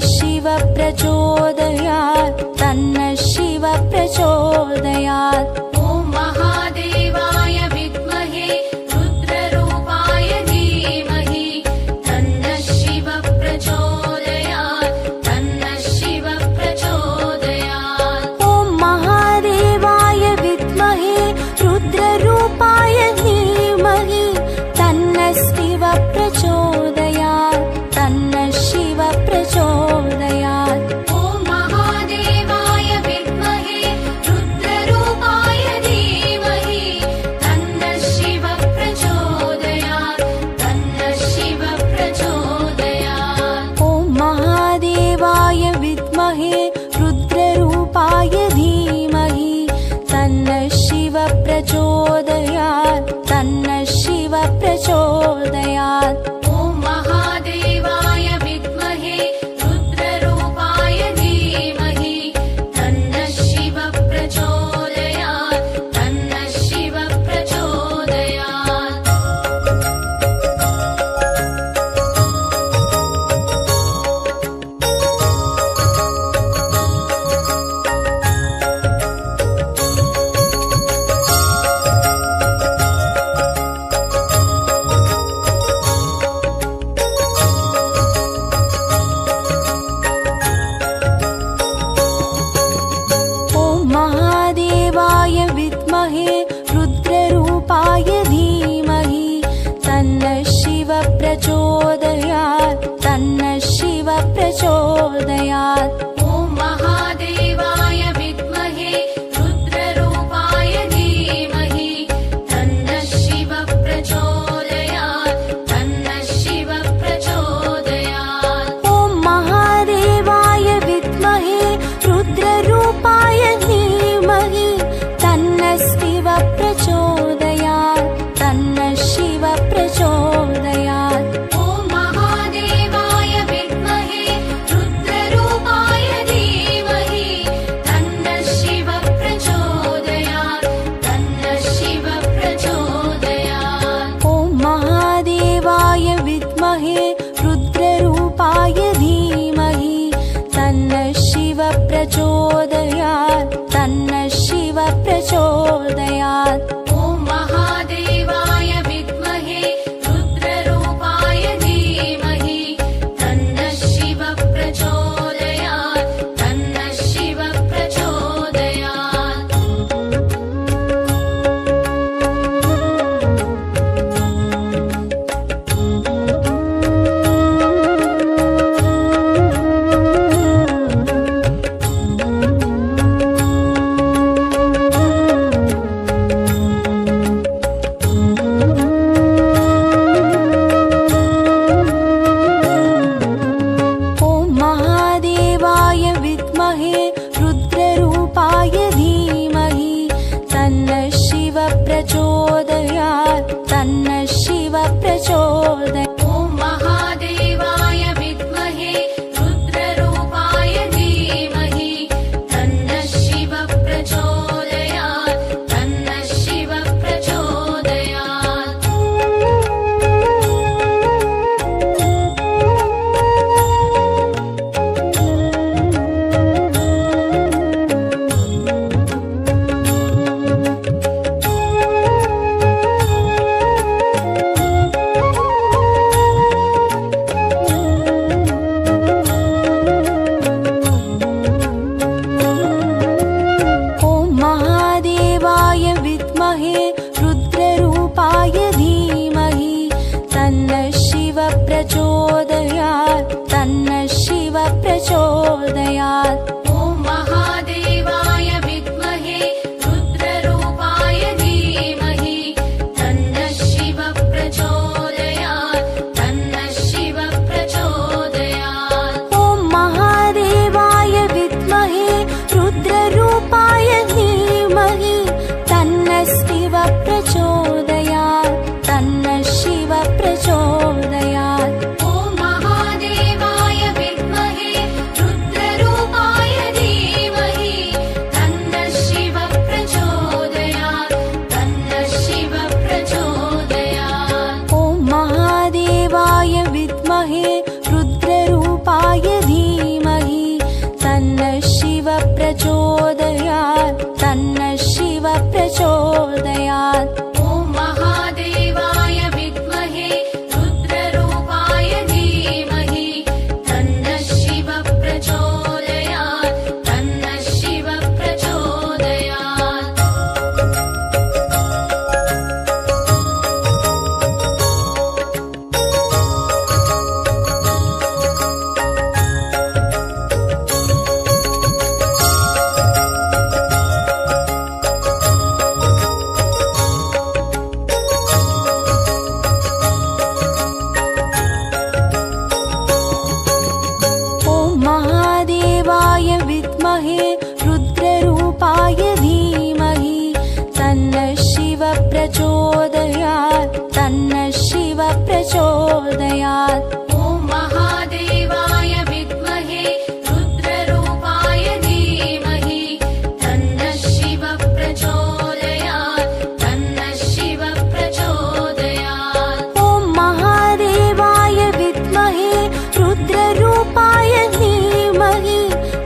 शिव प्रचोदयात् तन्नः शिव प्रचोदयात्। ॐ महादेवाय विद्महे रुद्ररूपाय धीमहि तन्नः शिव प्रचोदयात् तन्नः शिव प्रचोदयात्। ॐ महादेवाय विद्महे रुद्ररूपाय धीमहि तन्नः शिव प्रचोदयात् तन्नः शिव प्रचोदयात्। ॐ महादेवाय विद्महे रुद्ररूपाय धीमहि तन्नः शिव प्रचोदयात् तन्नः शिव प्रचोदयात्। ॐ महादेवाय विद्महे रुद्ररूपाय धीमहि तन्नः शिव प्रचोदयात् तन्नः शिव प्रचोदयात्। ॐ महादेवाय विद्महे रुद्ररूपाय धीमहि तन्नः शिव प्रचोदयात् तन्नः शिव प्रचोदयात्। ॐ महादेवाय विद्महे रुद्ररूपाय धीमहि तन्नः शिव प्रचोदयात् तन्नः शिव प्रचोदयात्। ॐ महादेवाय विद्महे रुद्ररूपाय धीमहि तन्नः शिव प्रचोदयात् तन्नः शिव प्रचोदयात्। ॐ महादेवाय विद्महे रुद्ररूपाय धीमहि तन्नः शिव प्रचोदयात् तन्नः शिव प्रचोदयात्। ॐ महादेवाय विद्महे रुद्ररूपाय धीमहि तन्नः शिव प्रचोदयात् तन्नः शिव प्रचोदयात्। ॐ महादेवाय विद्महे रुद्ररूपाय धीमहि तन्नः शिव प्रचोदयात् तन्नः शिव प्रचोदयात्। ॐ महादेवाय विद्महे रुद्ररूपाय धीमहि तन्नः शिव प्रचोदयात् तन्नः शिव प्रचोदयात्। ॐ महादेवाय विद्महे रुद्ररूपाय धीमहि तन्नः शिव प्रचोदयात् तन्नः शिव प्रचोदयात्। ॐ महादेवाय विद्महे रुद्ररूपाय धीमहि तन्नः शिव प्रचोदयात् तन्नः शिव प्रचोदयात्। ॐ महादेवाय विद्महे रुद्ररूपाय धीमहि तन्नः शिव प्रचोदयात् तन्नः शिव प्रचोदयात्। ॐ महादेवाय विद्महे रुद्ररूपाय धीमहि तन्नः शिव प्रचोदयात् तन्नः शिव प्रचोदयात्। ॐ महादेवाय विद्महे रुद्ररूपाय धीमहि तन्नः शिव प्रचोदयात् तन्नः शिव प्रचोदयात्। ॐ महादेवाय विद्महे रुद्ररूपाय प्रचोदयात्। ॐ महादेवाय विद्महे रुद्ररूपाय धीमहि तन्नः शिवः प्रचोदयात् तन्नः शिवः प्रचोदयात्। महादेवाय विद्महे रुद्ररूपाय धीमहि तन्नः शिवः प्रचोदयात् तन्नः शिवः प्रचोदयात्। ॐ महादेवाय विद्महे रुद्ररूपाय धीमहि तन्नः शिवः प्रचोदयात् तन्नः शिवः प्रचोदयात्। ॐ महादेवाय विद्महे रुद्ररूपाय धीमहि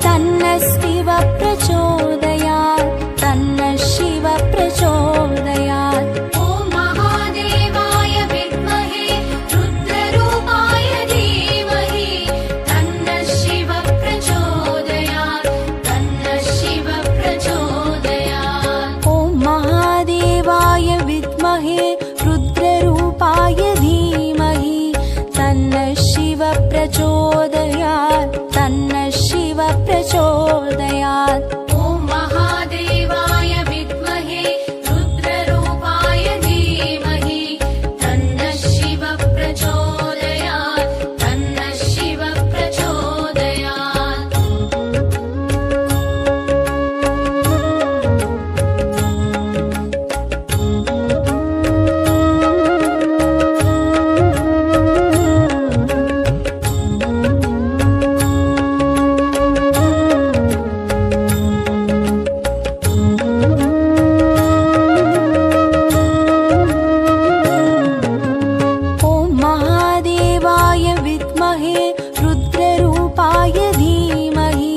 तन्नः शिवः प्रचोदयात् तन्नः शिवः प्रचोदयात्। ॐ महादेवाय विद्महे रुद्ररूपाय धीमहि तन्नः शिवः प्रचोदयात् तन्नः शिवः प्रचोदयात्। ॐ महादेवाय विद्महे रुद्ररूपाय धीमहि तन्नः शिवः प्रचोदयात् तन्नः शिवः प्रचोदयात्। ॐ महादेवाय विद्महे रुद्ररूपाय धीमहि तन्नः शिवः प्रचोदयात् तन्नः शिवः प्रचोदयात्। ॐ महादेवाय विद्महे रुद्ररूपाय धीमहि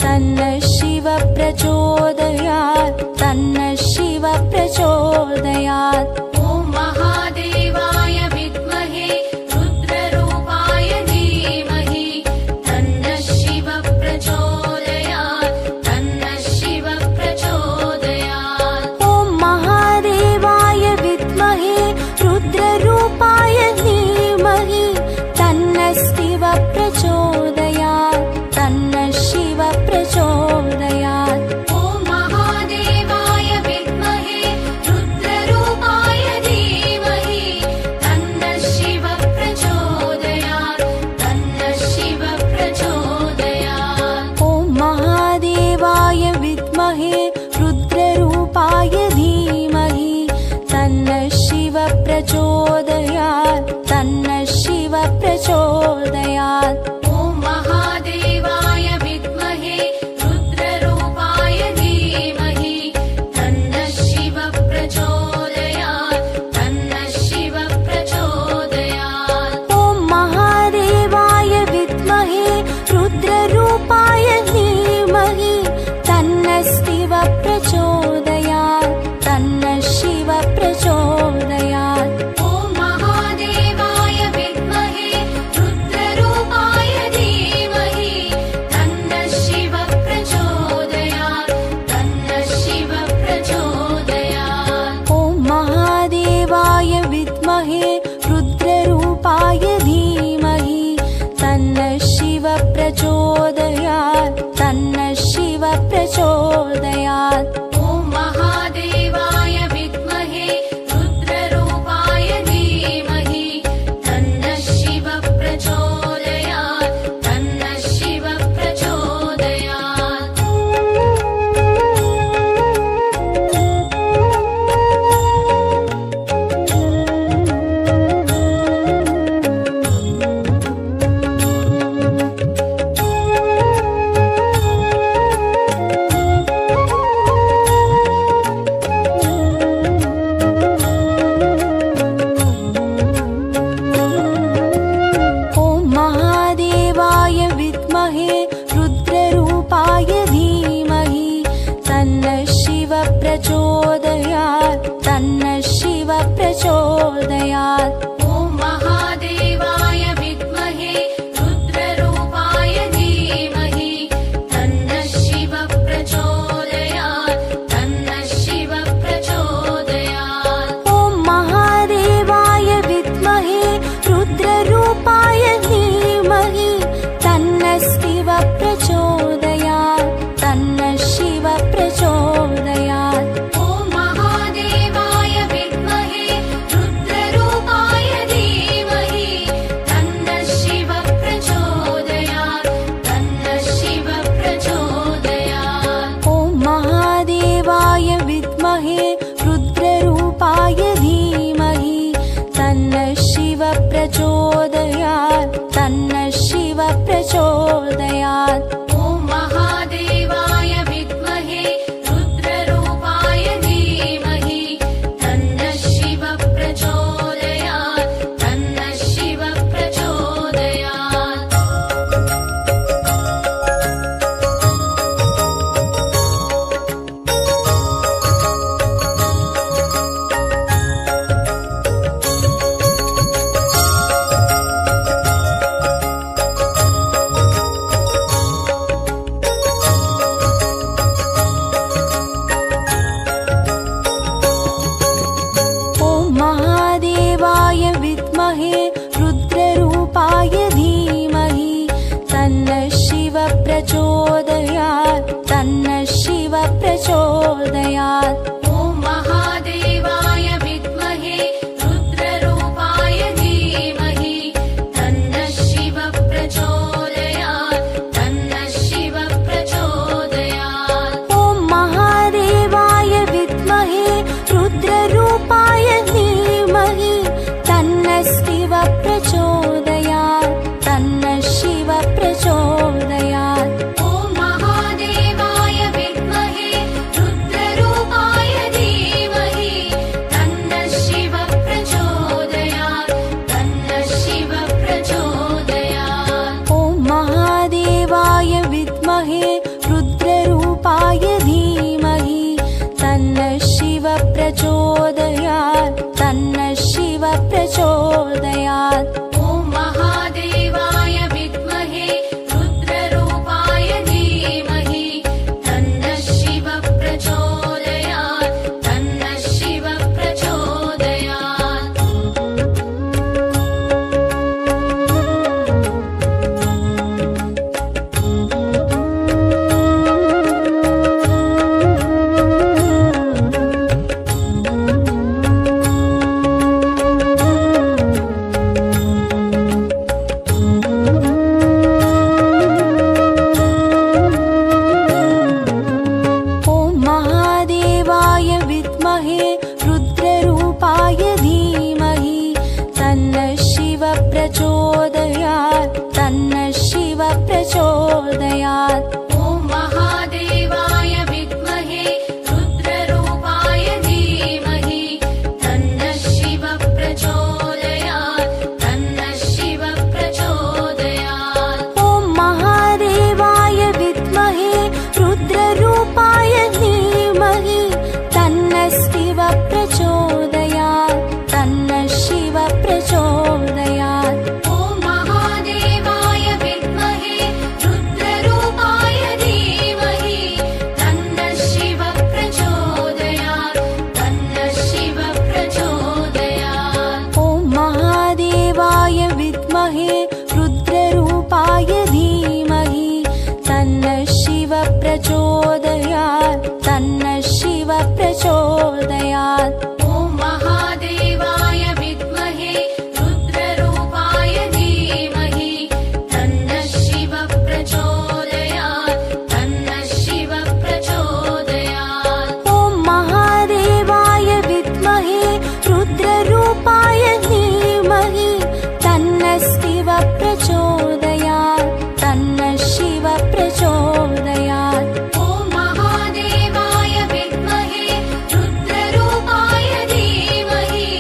तन्नः शिवः प्रचोदयात् तन्नः शिवः प्रचोदयात्। ॐ महादेवाय विद्महे रुद्ररूपाय धीमहि तन्नः शिवः प्रचोदयात् तन्नः शिवः प्रचोदयात्। ॐ महादेवाय विद्महे रुद्ररूपाय धीमहि तन्नः शिवः प्रचोदयात् तन्नः शिवः प्रचोदयात्। ॐ महादेवाय विद्महे रुद्ररूपाय धीमहि तन्नः शिवः प्रचोदयात् तन्नः शिवः प्रचोदयात्। ॐ महादेवाय विद्महे रुद्ररूपाय धीमहि तन्नः शिवः प्रचोदयात् तन्नः शिवः प्रचोदयात्। ॐ महादेवाय विद्महे रुद्ररूपाय धीमहि तन्नः शिवः प्रचोदयात् तन्नः शिवः प्रचोदयात्। ॐ महादेवाय विद्महे रुद्ररूपाय धीमहि तन्नः शिवः प्रचोदयात् तन्नः शिवः प्रचोदयात्। ॐ महादेवाय विद्महे रुद्ररूपाय धीमहि तन्नः शिवः प्रचोदयात् तन्नः शिवः प्रचोदयात्। ॐ महादेवाय विद्महे रुद्ररूपाय धीमहि तन्नः शिवः प्रचोदयात् तन्नः शिवः प्रचोदयात्। ॐ महादेवाय विद्महे रुद्ररूपाय धीमहि तन्नः शिवः प्रचोदयात् तन्नः शिवः प्रचोदयात्। प्रचोदयात् प्रचोदयात्। ॐ महादेवाय विद्महे रुद्ररूपाय धीमहि तन्नः शिवः प्रचोदयात् तन्नः शिवः प्रचोदयात्। ॐ महादेवाय विद्महे रुद्ररूपाय धीमहि तन्नः शिवः प्रचोदयात् तन्नः शिवः प्रचोदयात्। ॐ महादेवाय विद्महे रुद्ररूपाय धीमहि तन्नः शिवः प्रचोदयात् तन्नः शिवः प्रचोदयात्। ॐ महादेवाय विद्महे रुद्ररूपाय धीमहि तन्नः शिवः प्रचोदयात् तन्नः शिवः प्रचोदयात्। ॐ महादेवाय विद्महे रुद्ररूपाय धीमहि तन्नः शिवः प्रचोदयात् तन्नः शिवः प्रचोदयात्। ॐ महादेवाय विद्महे रुद्ररूपाय धीमहि तन्नः शिवः प्रचोदयात् तन्नः शिवः प्रचोदयात्। ॐ महादेवाय विद्महे रुद्ररूपाय धीमहि तन्नः शिवः प्रचोदयात् तन्नः शिवः प्रचोदयात्। ॐ महादेवाय विद्महे रुद्ररूपाय धीमहि तन्नः शिवः प्रचोदयात् तन्नः शिवः प्रचोदयात्। ॐ महादेवाय विद्महे रुद्ररूपाय धीमहि तन्नः शिवः प्रचोदयात् तन्नः शिवः प्रचोदयात्। ॐ महादेवाय विद्महे रुद्ररूपाय धीमहि तन्नः शिवः प्रचोदयात् तन्नः शिवः प्रचोदयात्। ॐ महादेवाय विद्महे रुद्ररूपाय धीमहि तन्नः शिवः प्रचोदयात् तन्नः शिवः प्रचोदयात्। ॐ महादेवाय विद्महे रुद्ररूपाय धीमहि तन्नः शिवः प्रचोदयात् तन्नः शिवः प्रचोदयात्। ॐ महादेवाय विद्महे रुद्ररूपाय धीमहि तन्नः शिवः प्रचोदयात् तन्नः शिवः प्रचोदयात्। ॐ महादेवाय विद्महे रुद्ररूपाय धीमहि तन्नः शिवः प्रचोदयात् तन्नः शिवः प्रचोदयात्। ॐ महादेवाय विद्महे रुद्ररूपाय धीमहि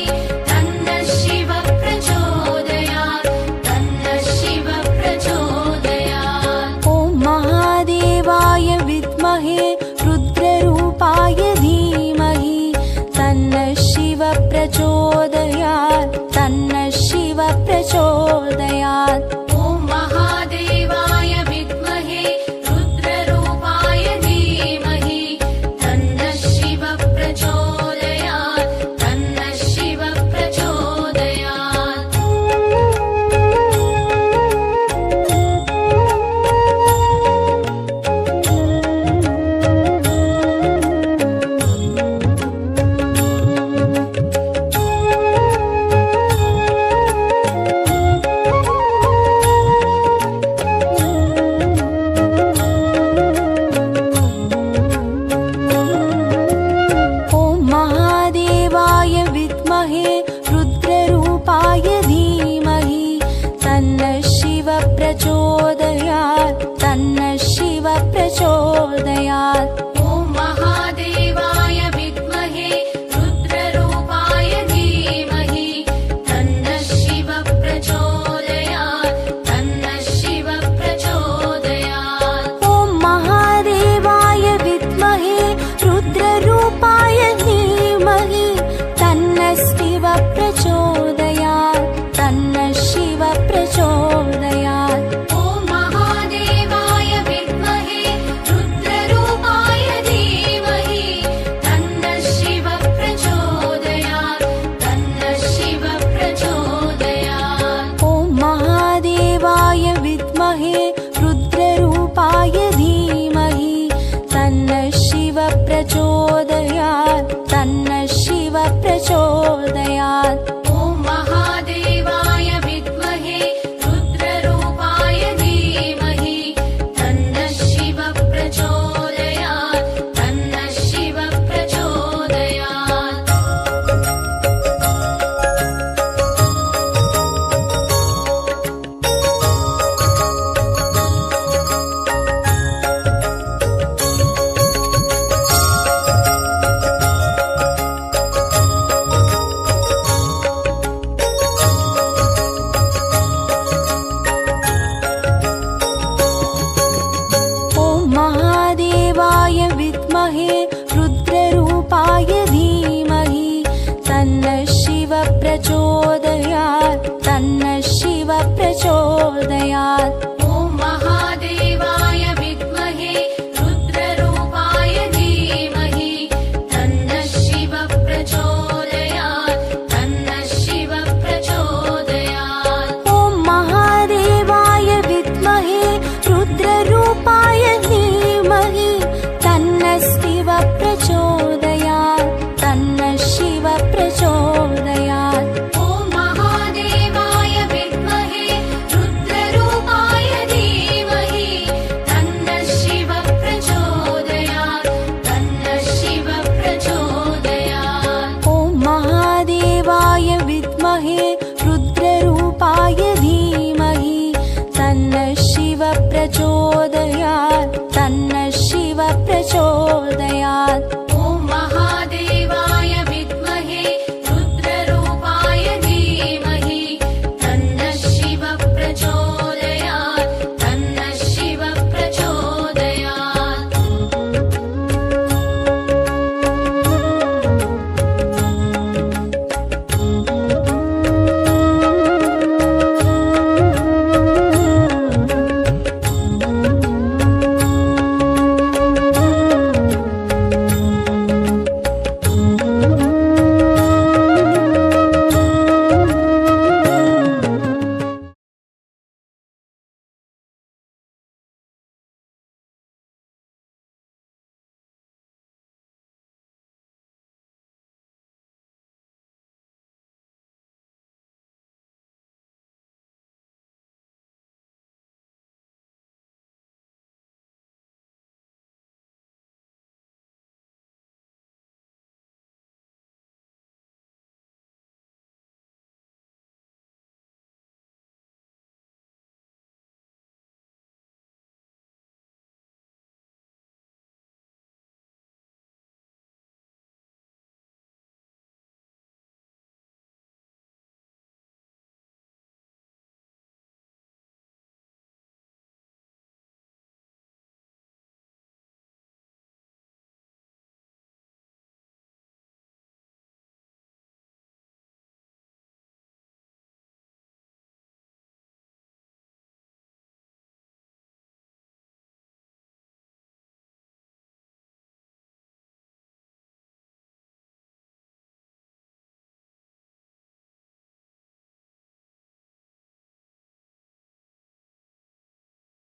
तन्नः शिवः प्रचोदयात् तन्नः शिवः प्रचोदयात्। ॐ महादेवाय विद्महे रुद्ररूपाय धीमहि तन्नः शिवः प्रचोदयात् तन्नः शिवः प्रचोदयात्। ॐ महादेवाय विद्महे रुद्ररूपाय धीमहि तन्नः शिवः प्रचोदयात् तन्नः शिवः प्रचोदयात्। विद्महे रुद्ररूपाय धीमहि तन्नः शिवः प्रचोदयात् तन्नः शिवः प्रचोदयात्। ॐ महादेवाय विद्महे रुद्ररूपाय धीमहि तन्नः शिवः प्रचोदयात् तन्नः शिवः प्रचोदयात्। ॐ महादेवाय विद्महे रुद्ररूपाय धीमहि तन्नः शिवः प्रचोदयात् तन्नः शिवः प्रचोदयात्। ॐ महादेवाय विद्महे रुद्ररूपाय धीमहि तन्नः शिवः प्रचोदयात् तन्नः शिवः प्रचोदयात्। ॐ महादेवाय विद्महे रुद्ररूपाय धीमहि तन्नः शिवः प्रचोदयात् तन्नः शिवः प्रचोदयात्।